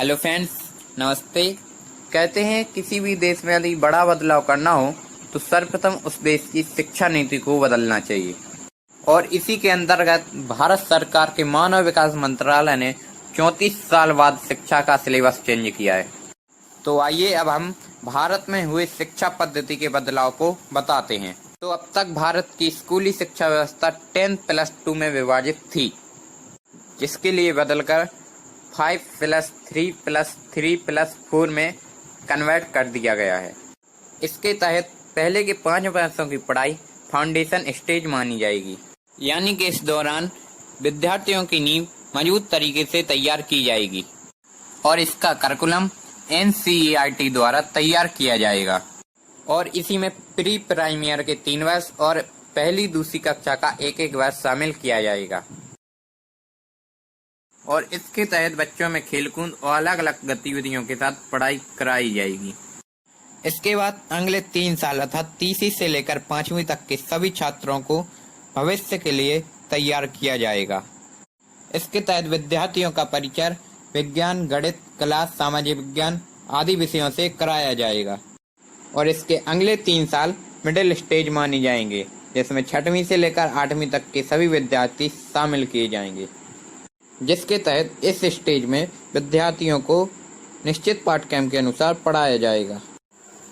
Hello friends, नमस्ते। कहते हैं किसी भी देश में यदि बड़ा बदलाव करना हो तो सर्वप्रथम उस देश की शिक्षा नीति को बदलना चाहिए। और इसी के अंतर्गत भारत सरकार के मानव विकास मंत्रालय ने 34 साल बाद शिक्षा का सिलेबस चेंज किया है। तो आइए अब हम भारत में हुए शिक्षा पद्धति के बदलाव को बताते हैं। तो अब तक भारत की स्कूली शिक्षा व्यवस्था 10+2 में विभाजित थी, जिसके लिए बदलकर 5+3+3+4 में कन्वर्ट कर दिया गया है। इसके तहत पहले के 5 वर्षों की पढ़ाई फाउंडेशन स्टेज मानी जाएगी, यानी कि इस दौरान विद्यार्थियों की नींव मजबूत तरीके से तैयार की जाएगी और इसका करिकुलम NCERT द्वारा तैयार किया जाएगा। और इसी में प्री प्राइमरी के 3 वर्ष और पहली दूसरी कक्षा का 1-1 वर्ष शामिल किया जाएगा। और इसके तहत बच्चों में खेलकूद और अलग अलग गतिविधियों के साथ पढ़ाई कराई जाएगी। इसके बाद अगले 3 साल अर्थात तीसरी से लेकर 5वीं तक के सभी छात्रों को भविष्य के लिए तैयार किया जाएगा। इसके तहत विद्यार्थियों का परिचय विज्ञान, गणित, कला, सामाजिक विज्ञान आदि विषयों से कराया जाएगा। और इसके अगले 3 साल मिडिल स्टेज माने जाएंगे, जिसमें 6वीं से लेकर 8वीं तक के सभी विद्यार्थी शामिल किए जाएंगे, जिसके तहत इस स्टेज में विद्यार्थियों को निश्चित पाठ्यक्रम के अनुसार पढ़ाया जाएगा।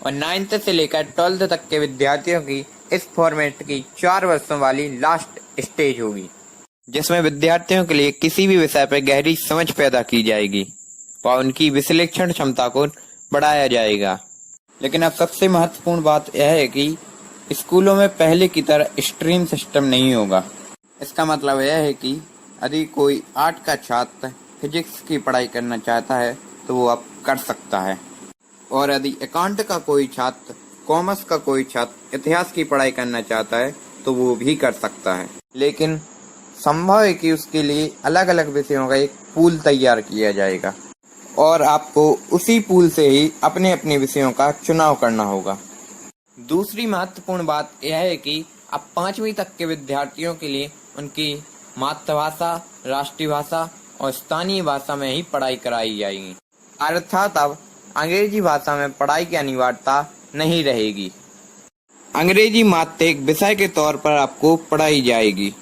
और 9th से लेकर 12th तक के विद्यार्थियों की इस फॉर्मेट की 4 वर्षों वाली लास्ट स्टेज होगी, जिसमें विद्यार्थियों के लिए किसी भी विषय पर गहरी समझ पैदा की जाएगी और उनकी विश्लेषण क्षमता को बढ़ाया जाएगा। लेकिन अब सबसे महत्वपूर्ण बात यह है कि स्कूलों में पहले की तरह स्ट्रीम सिस्टम नहीं होगा। इसका मतलब यह है कि यदि कोई आर्ट का छात्र फिजिक्स की पढ़ाई करना चाहता है तो वो अब कर सकता है, और यदि अकाउंट का कोई छात्र, कॉमर्स का कोई छात्र इतिहास की पढ़ाई करना चाहता है तो वो भी कर सकता है। लेकिन संभव है कि उसके लिए अलग अलग विषयों का एक पूल तैयार किया जाएगा और आपको उसी पूल से ही अपने अपने विषयों का चुनाव करना होगा। दूसरी महत्वपूर्ण बात यह है कि अब 5वीं तक के विद्यार्थियों के लिए उनकी मातृभाषा, राष्ट्रीय भाषा और स्थानीय भाषा में ही पढ़ाई कराई जाएगी, अर्थात अब अंग्रेजी भाषा में पढ़ाई की अनिवार्यता नहीं रहेगी। अंग्रेजी मात्र एक विषय के तौर पर आपको पढ़ाई जाएगी।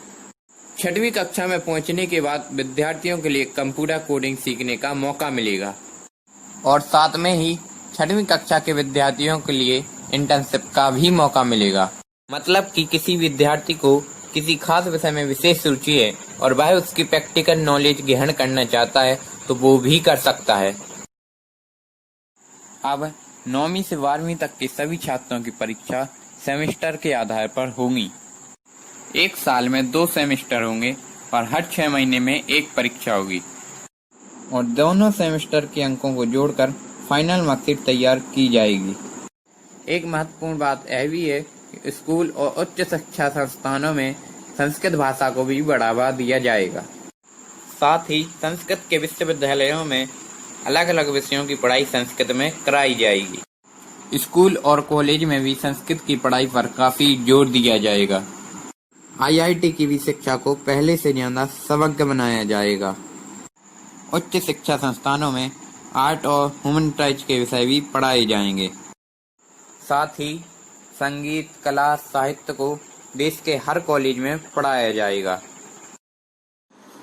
6वीं कक्षा में पहुंचने के बाद विद्यार्थियों के लिए कंप्यूटर कोडिंग सीखने का मौका मिलेगा और साथ में ही 6वीं कक्षा के विद्यार्थियों के लिए इंटर्नशिप का भी मौका मिलेगा। मतलब कि किसी विद्यार्थी को किसी खास विषय में विशेष रुचि है और वह उसकी प्रैक्टिकल नॉलेज ग्रहण करना चाहता है तो वो भी कर सकता है। अब 9वीं से 12वीं तक के सभी छात्रों की परीक्षा सेमेस्टर के आधार पर होगी। एक साल में 2 सेमेस्टर होंगे और हर 6 महीने में एक परीक्षा होगी और दोनों सेमेस्टर के अंकों को जोड़कर फाइनल मार्कशीट तैयार की जाएगी। एक महत्वपूर्ण बात यह भी है कि स्कूल और उच्च शिक्षा संस्थानों में संस्कृत भाषा को भी बढ़ावा दिया जाएगा। साथ ही संस्कृत के विश्वविद्यालयों में अलग अलग विषयों की पढ़ाई संस्कृत में कराई जाएगी। स्कूल और कॉलेज में भी संस्कृत की पढ़ाई पर काफी जोर दिया जाएगा। IIT की भी शिक्षा को पहले से ज्यादा समग्र बनाया जाएगा। उच्च शिक्षा संस्थानों में आर्ट और ह्यूमैनिटीज के विषय भी पढ़ाए जाएंगे। साथ ही संगीत, कला, साहित्य को देश के हर कॉलेज में पढ़ाया जाएगा।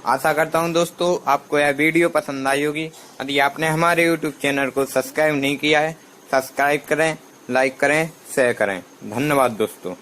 आशा करता हूँ दोस्तों आपको यह वीडियो पसंद आई होगी। यदि आपने हमारे YouTube चैनल को सब्सक्राइब नहीं किया है, सब्सक्राइब करें, लाइक करें, शेयर करें। धन्यवाद दोस्तों।